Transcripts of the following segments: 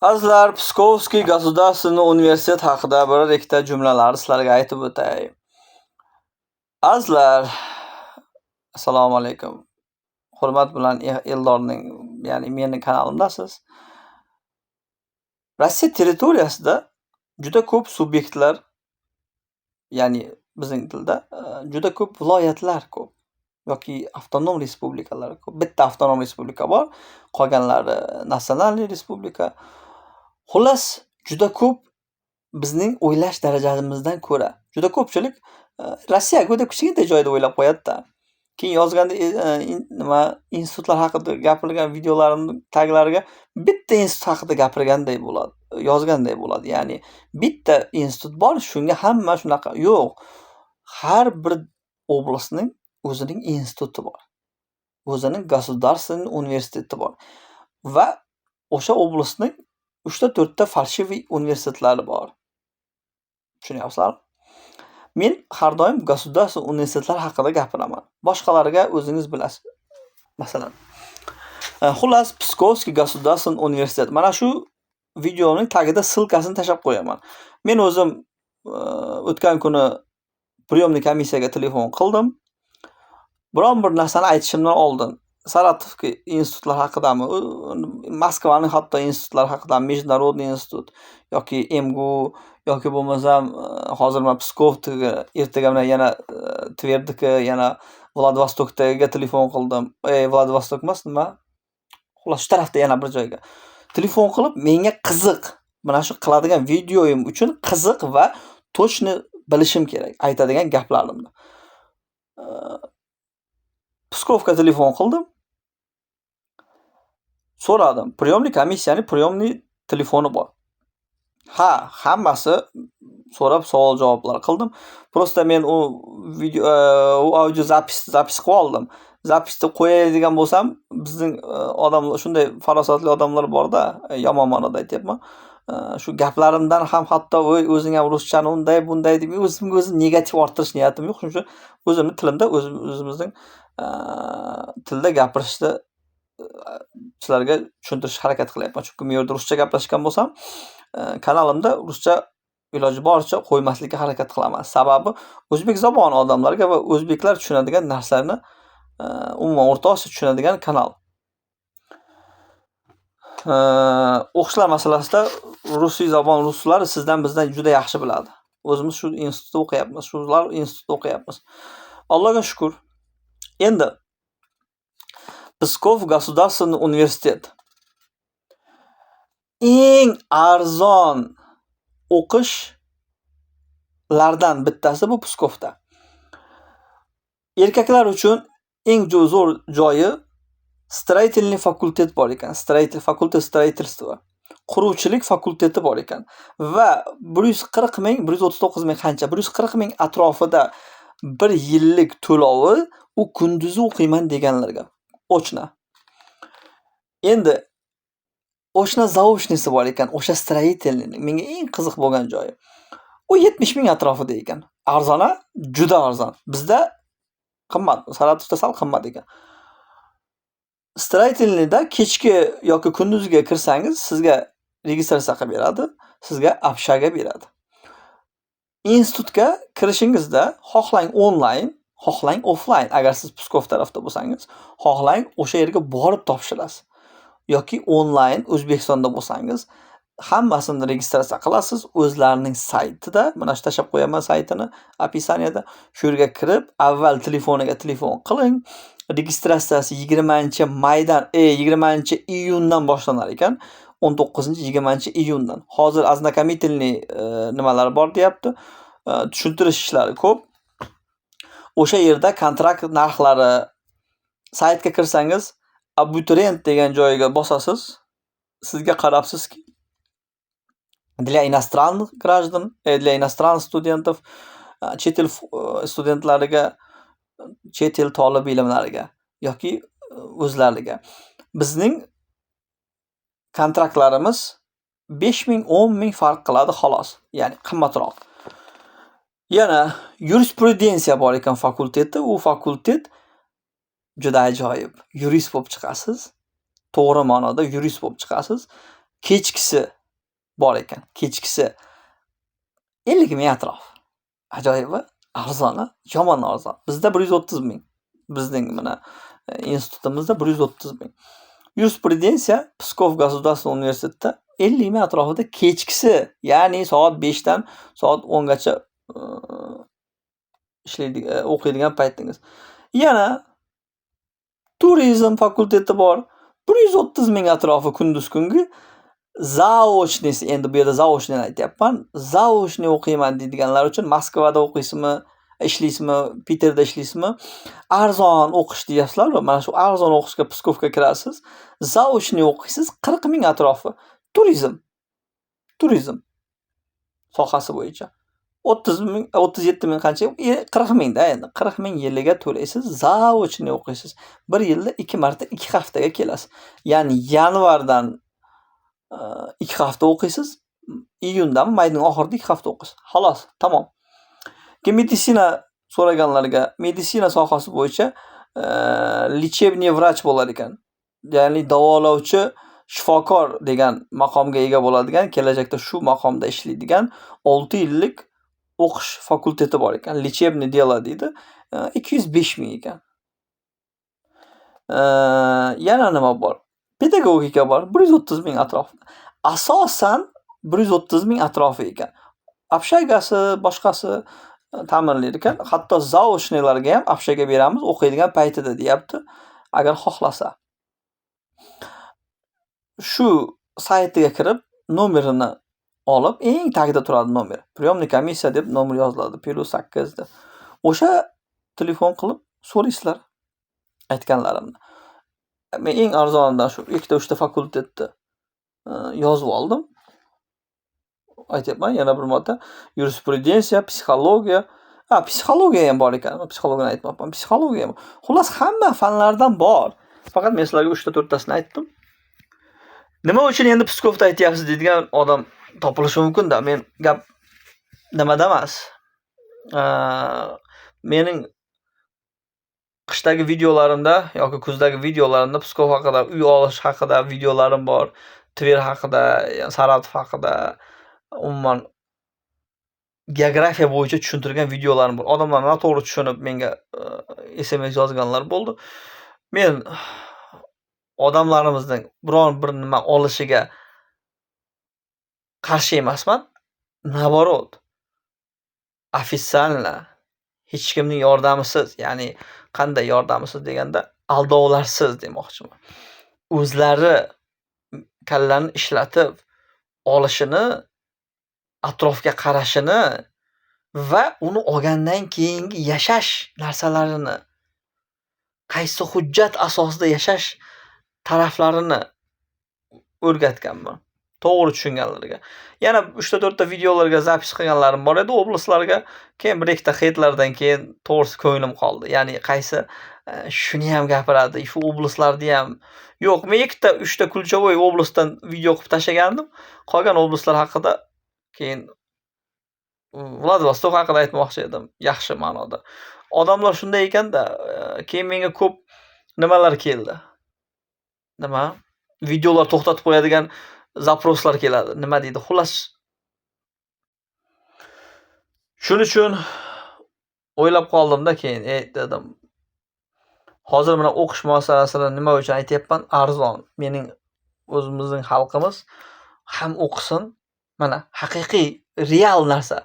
Azizlar, Pskovskiy Gosudarstvenniy universitet haqida bir-ikkita jumlalarni sizlarga aytib o'tay. Azizlar, assalomu alaykum. Hurmat bilan Eldorning, ya'ni mening kanalimdasiz. Rossiya territoriyasida juda ko'p subyektlar, ya'ni bizning tilda juda ko'p viloyatlar ko'p yoki avtonom respublikalar ko'p. Bitta avtonom respublika bor, qolganlari natsionalniy respublika. Xullas, juda ko'p bizning o'ylash darajamizdan ko'ra juda ko'pchilik Rossiya deb kichkina joyda o'ylab qo'yadi-da. Keyin yozganda nima institutlar haqida gapirgan videolarimning taglariga bitta institut haqida gapirganday bo'ladi, yozganday bo'ladi. Ya'ni bitta institut bor, shunga hamma shunaqa. Yo'q. Har bir oblastning o'zining instituti bor. O'zining Gosudarstvenniy universiteti bor. Va o'sha oblastning 3-4 ta falshiviy universitetlari bor. Tushunyapsizlarmi? Men har doim Gosudarstvenniy universitetlar haqida gapiraman. Boshqalarga o'zingiz bilasiz. Masalan, xullas Pskovskiy Gosudarstvenniy universitet. Mana shu videoning tagida silkasini tashab qo'yaman. Men o'zim o'tgan kuni priyomniy komissiyaga telefon qildim. Biron bir narsani aytishimdan oldin Saratovskiy institutlar haqidami, Moskvaning hatto institutlari haqidami, Международный institut yoki MGU yoki bo'lmasam hozir men Pskovdagi, ertaga men yana Tverdiki, yana Vladivostokdagiga telefon qildim. Vladivostok emas, nima? Xullas, shu tarafda yana bir joyga telefon qilib, menga qiziq, mana shu qiladigan videoyim uchun qiziq va точно bilishim kerak aytadigan gaplarimni. Pskovga telefon qildim. So'radim. Priyomniy komissiyaning priyomniy telefoni bor. Ha, hammasi so'rab savol-javoblar qildim. Prosta men u video, u audio zapis qilib oldim. Zapisni qo'yadigan bo'lsam, bizning odamlar, shunday farosatli odamlar bor-da, yomon ma'noda aytyapman. Shu gaplarimdan ham hatto o'zing ham ruschani unday bunday deb o'zimga o'zim negativ orttirish niyatim yo'q. Shuning uchun o'zimni tilimda o'zimizning tilda gapirishni sizlarga tushuntirishga harakat qilyapman. Chunki men yerda ruscha gaplashgan bo'lsam, kanalimda ruscha iloji boricha qo'ymaslikka harakat qilaman. Sababi o'zbek zaboni odamlarga va o'zbeklar tushunadigan narsalarni umuman O'rta Osiyo tushunadigan kanal. O'qishlar masalasida rusiy zabon ruslar sizdan bizdan juda yaxshi biladi. O'zimiz shu institutda o'qiyapmiz, shular institutda o'qiyapmiz. Allohga shukr. Endi Pskov Gosudarstvenniy universitet eng arzon o'qishlardan bittasi bu Pskovda. Erkaklar uchun eng zo'r joyi Строительный fakultet bor ekan. Fakultet строительства. Quruvchilik fakulteti bor ekan. Va 140 ming, 139 ming qancha? 140 ming atrofida bir yillik to'lovi u kunduzi o'qiyman deganlarga. Ochna. Endi ochna zaochnisi bor ekan, o'sha строительный. Menga eng qiziq bo'lgan joyi. U 70 ming atrofida ekan. Arzona, juda arzon. Bizda qimmat, Saratovda sal qimmat ekan. Строительныйda kechki yoki kunduzga kirsangiz, sizga registratsiya qilib beradi, sizga общага beradi. Institutga kirishingizda xohlang onlayn, xohlang offlayn, agar siz Pskov tarafda bo'lsangiz, xohlang o'sha yerga borib topshirasiz. Yoki onlayn O'zbekistonda bo'lsangiz, hammasini registratsiya qilasiz o'zlarining saytida. Mana shu tashab qo'yaman saytini opisaniyada. Shu yerga kirib, avval telefoniga telefon qiling. Registratsiyasi 20-maydan, 20-iyundan boshlanar ekan. 19-20-iyundan. Hozir ознакомительный nimalar bor deyapti. Tushuntirish ishlari ko'p. O'sha yerda kontrakt narxlari, saytga kirsangiz, abituriyent degan joyiga bosasiz. Sizga qarabsizki, для иностранных граждан, для иностранных студентов, chet el studentlariga, chet el talab ilmlariga yoki o'zlariga. Bizning kontraktlarimiz 5 ming, 10 ming farq qiladi xolos. Ya'ni qimmatroq. Yana yurisprudensiya bor ekan fakulteti. U fakultet juda ajoyib. Yurist bo'lib chiqasiz. To'g'ri ma'noda yurist bo'lib chiqasiz. kechkisi bor ekan. Kechkisi 50 ming atrof. Ajoyibi arzoni, yomon arzon. Bizda 130 ming. Bizning mana institutimizda 130 ming. Yurisprudensiya Pskov Государственный universitetida 50 ming atrofida kechkisi, ya'ni soat 5 dan soat 10 gacha o'qiydigan paytingiz. Yana turizm fakulteti bor. 130 ming atrofi kunduz kungi. Zaochnisi, endi bu yerda zaochnini aytyapman. Zaochni o'qiyman deydiganlar uchun Moskvada o'qiysizmi, ishlaysizmi, Piterda ishlaysizmi, arzon o'qish deyapsizlar-ku. Mana shu arzon o'qishga Pskovga kirasiz. Zaochni o'qiysiz 40 ming atrofi. Turizm sohasi bo'yicha. 30 ming, 37 ming qancha? 40 mingda endi. 40 ming yiliga to'laysiz, zaochni o'qiysiz. Bir yilda 2 marta 2 haftaga kelasiz. Ya'ni yanvardan 2 hafta o'qiysiz, iyundami, mayning oxirida 2 hafta o'qiysiz. Xolos, tamom. Meditsina so'raganlarga, meditsina sohasi bo'yicha lechebniy vrach bo'lar ekan. Ya'ni davolovchi shifokor degan maqomga ega bo'ladigan, kelajakda shu maqomda ishlaydigan 6 yillik o'qish fakulteti bor ekan. Lechebniy delo deydi. 205 ming ekan. Yana nima bor? Pedagogika bor. 130 ming atrofida. Asosan 130 ming atrofi ekan. Общагasi, boshqasi ta'minlaydi ekan. Hatto zaochnilarga ham общага beramiz o'qiydigan paytida deyapti, agar xohlasa. Shu saytiga kirib, nomerini olib, eng tagida turadi nomer. Priyomniy komissiya deb nomer yoziladi, +8 deb. O'sha telefon qilib so'raysizlar aytganlarimni. Men eng arzonidan shu 2-3 ta fakultetni yozib oldim. Aytyapman yana bir marta. Yurisprudensiya, psixologiya, psixologiya ham bor ekan. Psixologiyani aytmoqman. Psixologiya ham. Xullas hamma fanlardan bor. Faqat men sizlarga 3 ta 4 tasini aytdim. Nima uchun endi Pskovda aytyapsiz deydigan odam topilishi mumkin-da. Men gap nimada emas. Mening qishdagi videolarimda yoki kuzdagi videolarimda Pskov haqida, uy olish haqida videolarim bor. Tver haqida, Saratov haqida, umuman geografiya bo'yicha tushuntirgan videolarim bor. Odamlar noto'g'ri tushunib menga SMS yozganlar bo'ldi. Men odamlarimizning biron bir nima olishiga qarshi emasman. Naborot. Ofitsialno hech kimning yordamisiz, ya'ni qanday yordamisiz deganda aldovlarsiz demoqchiman. O'zlari kallani ishlatib olishini, atrofga qarashini va uni olgandan keyingi yashash narsalarini, qaysi hujjat asosida yashash taraflarini o'rgatganman. To'g'ri tushunganlarga. Yana 3 ta 4 ta videolarga zapis qilganlarim bor edi, oblastlarga. Keyin bir ikkita xeytlardan keyin to'g'risi ko'nglim qoldi. Ya'ni qaysi shuni ham gapiradi, shu oblastlarda ham yo'q. Men 2 ta 3 ta Kulchavoy oblastdan video qilib tashlagandim. Qolgan oblastlar haqida keyin Vladivostok haqida aytmoqchi edim, yaxshi ma'noda. Odamlar shunday ekanda, keyin menga ko'p nimalar keldi. Nima? Videolar to'xtatib qo'yadigan zaproslar keladi. Nima deydi? Xullas. Shuning uchun o'ylab qoldimda keyin, dedim. Hozir mana o'qish masalasini nima uchun aytyapman? Arzon. Mening o'zimizning xalqimiz ham o'qisin. Mana haqiqiy, real narsa.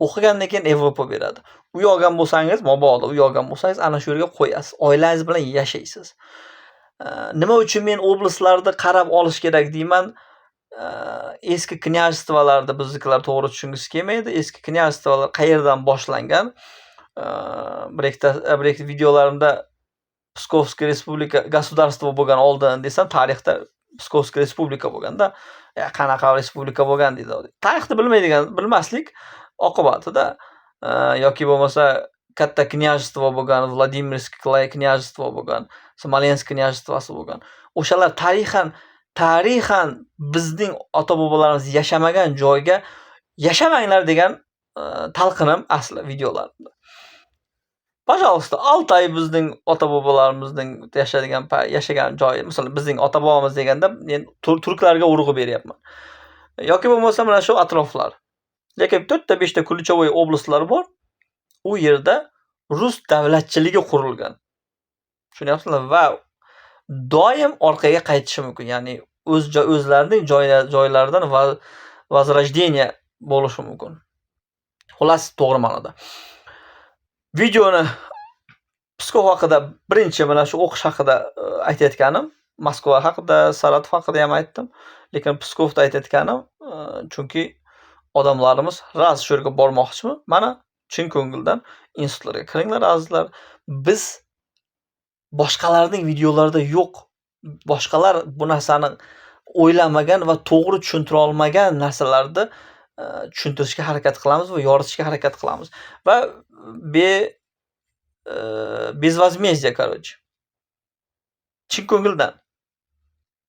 O'qigandan keyin Evropa beradi. Uy olgan bo'lsangiz, mabodo uy olgan bo'lsangiz, ana shu yerga qo'yasiz. Oilangiz bilan yashaysiz. Nima uchun men oblastlarda qarab olish kerak deyman? Eski knyazstvalarda biznikilar to'g'ri tushungiz kelmaydi. Eski knyazstvalar qayerdan boshlangan? Bir ikkita videolarimda Pskovskiy Respublika государство bo'lgan oldin desam, tarixda Pskovskiy Respublika bo'lganda, qanaqa respublika bo'lgan deydi. Tarixni bilmaslik oqibatida yoki bo'lmasa katta knyazstvo bo'lgan, Vladimirskiy knyazstvo bo'lgan, Smolensk knyazstvosi bo'lgan. O'shalar tarixan bizning ota-bobolarimiz yashamagan joyga yashamanglar degan talqinim asli videolarimda. Pajalosta, Altay bizning ota-bobolarimizning yashagan joyi. Masalan, bizning ota-bobomiz deganda men turklarga urg'u beryapman. Yoki bo'lmasa mana shu atroflar. Lekin 4 ta 5 ta ключевой oblastlar bor. U yerda rus davlatchiligi qurilgan. Tushunyapsizlar? Va doim orqaga qaytishi mumkin. Ya'ni o'zlarining joylaridan возрождение bo'lishi mumkin. Xullas, to'g'ri ma'noda. Videoni Pskov haqida birinchi mana shu o'qish haqida aytayotganim, Moskva haqida, Saratov haqida ham aytdim. Lekin Pskovda aytayotganim, chunki odamlarimiz raz shu yerga bormoqchimi? Mana chin ko'ngildan institutlarga kiringlar azizlar. Biz boshqalarning videolarida yo'q, boshqalar bu narsani o'ylamagan va to'g'ri tushuntira olmagan narsalarni tushuntirishga harakat qilamiz va yoritishga harakat qilamiz. Va безвозмездие, короче. Chin ko'ngildan.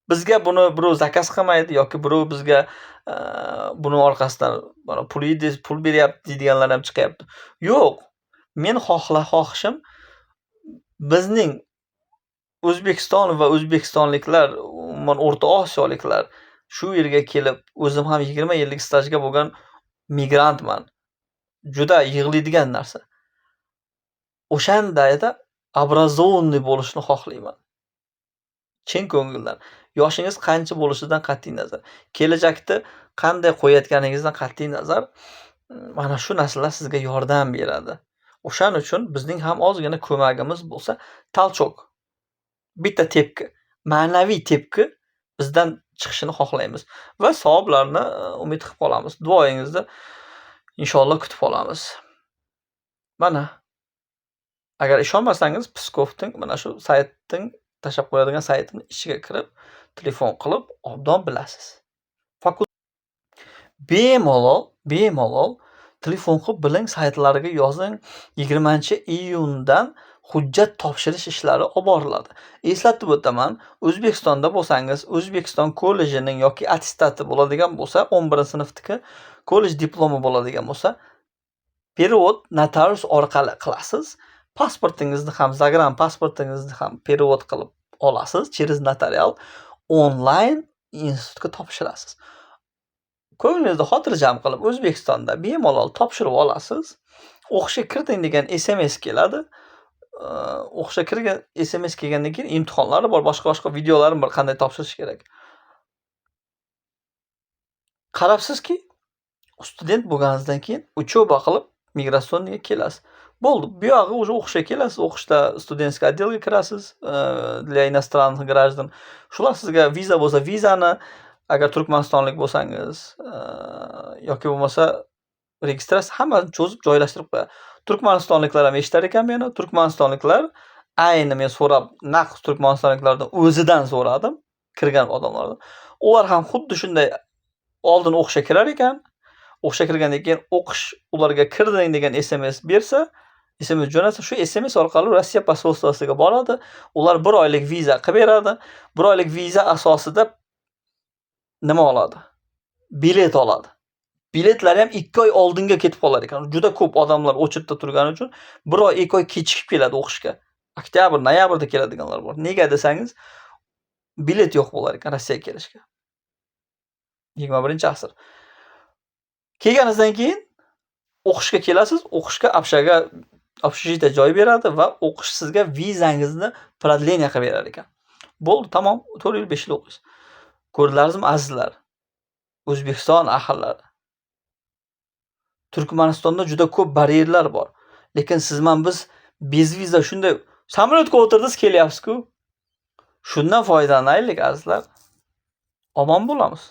Bizga buni birov zakaz qilmaydi yoki birov bizga buni orqasidan mana pul beryapti deganlar ham chiqyapti. Yo'q. Men xohishim bizning O'zbekiston va o'zbekistonliklar, umuman O'rta Osiyoliklar shu yerga kelib, o'zim ham 20 yillik stajga bo'lgan migrantman. Juda yig'laydigan narsa. O'shanda obrazovanniy bo'lishni xohlayman. Chin ko'ngildan. Yoshingiz qancha bo'lishidan qat'iy nazar, kelajakda qanday qo'yayotganingizdan qat'iy nazar, mana shu narsalar sizga yordam beradi. O'shaning uchun bizning ham ozgina ko'magimiz bo'lsa, talchoq, bitta tepki, ma'naviy tepki bizdan chiqishini xohlaymiz va savoblarni umid qilib qolamiz. Duoyingizni inshaalloh kutib qolamiz. Mana agar ishonmasangiz, Pskovning mana shu saytning tashab qo'yadigan saytining ichiga kirib, telefon qilib obdon bilasiz. Bemalol telefon qilib biling, saytlariga yozing. 20-iyundan hujjat topshirish ishlari olib boriladi. Eslatib o'taman, O'zbekistonda bo'lsangiz, O'zbekiston kollejining yoki attestati bo'ladigan bo'lsa, 11-sinfniki kollej diplomi bo'ladigan bo'lsa, perevod notarius orqali qilasiz. Pasportingizni ham, zagran pasportingizni ham perevod qilib olasiz, через notarial onlayn institutga topshirasiz. Ko'nglingizni xotirjam qilib O'zbekistonda bemalol topshirib olasiz. O'qishga kirding degan SMS keladi. O'qishga kirgan SMS kelgandan keyin imtihonlari bor, boshqa videolarim bor, qanday topshirish kerak. Qarabsizki, student bo'lganingizdan keyin uchoba qilib migratsiyaga kelasiz. Bo'ldi, bu yog'i уже o'qishga kelasiz, o'qishda studentskiy отделga kirasiz, для иностранных граждан. Shular sizga viza bo'lsa, vizani, agar turkmanistonlik bo'lsangiz, yoki bo'lmasa registratsiya hammasini cho'zib joylashtirib qo'yadi. Turkmanistonliklar ham eshitar ekan meni. Turkmanistonliklar ayni men so'rab, naq turkmanistonliklardan o'zidan so'radim, kirgan odamlardan. Ular ham xuddi shunday oldin o'qishga kirar ekan. O'qishga kirgandan keyin o'qish ularga kirding degan SMS bersa, SMS jo'natsa, shu SMS orqali Rossiya posolstosiga boradi. Ular 1 oylik viza qilib beradi. 1 oylik viza asosida nima oladi? Bilet oladi. Biletlar ham 2 oy oldinga ketib qolar ekan. Juda ko'p odamlar o'chirtda turgani uchun 1 oy, 2 oy kechikib keladi o'qishga. Oktyabr, noyabrda keladiganlar bor. Nega desangiz, bilet yo'q bo'lar ekan Rossiyaga kelishga. 21-asr. Kelganingizdan keyin o'qishga kelasiz, o'qishga общежитие joy beradi va o'qish sizga vizangizni продление qilib berar ekan. Bo'ldi, tamom, 4 yil, 5 yil o'qiysiz. Ko'rdilarizmi azizlar? O'zbekiston ahllari. Turkmanistonda juda ko'p baryerlar bor. Lekin biz bezviza shunday samolyotga o'tirdiz, kelyapsiz-ku. Shundan foydalanaylik azizlar. Omon bo'lamiz.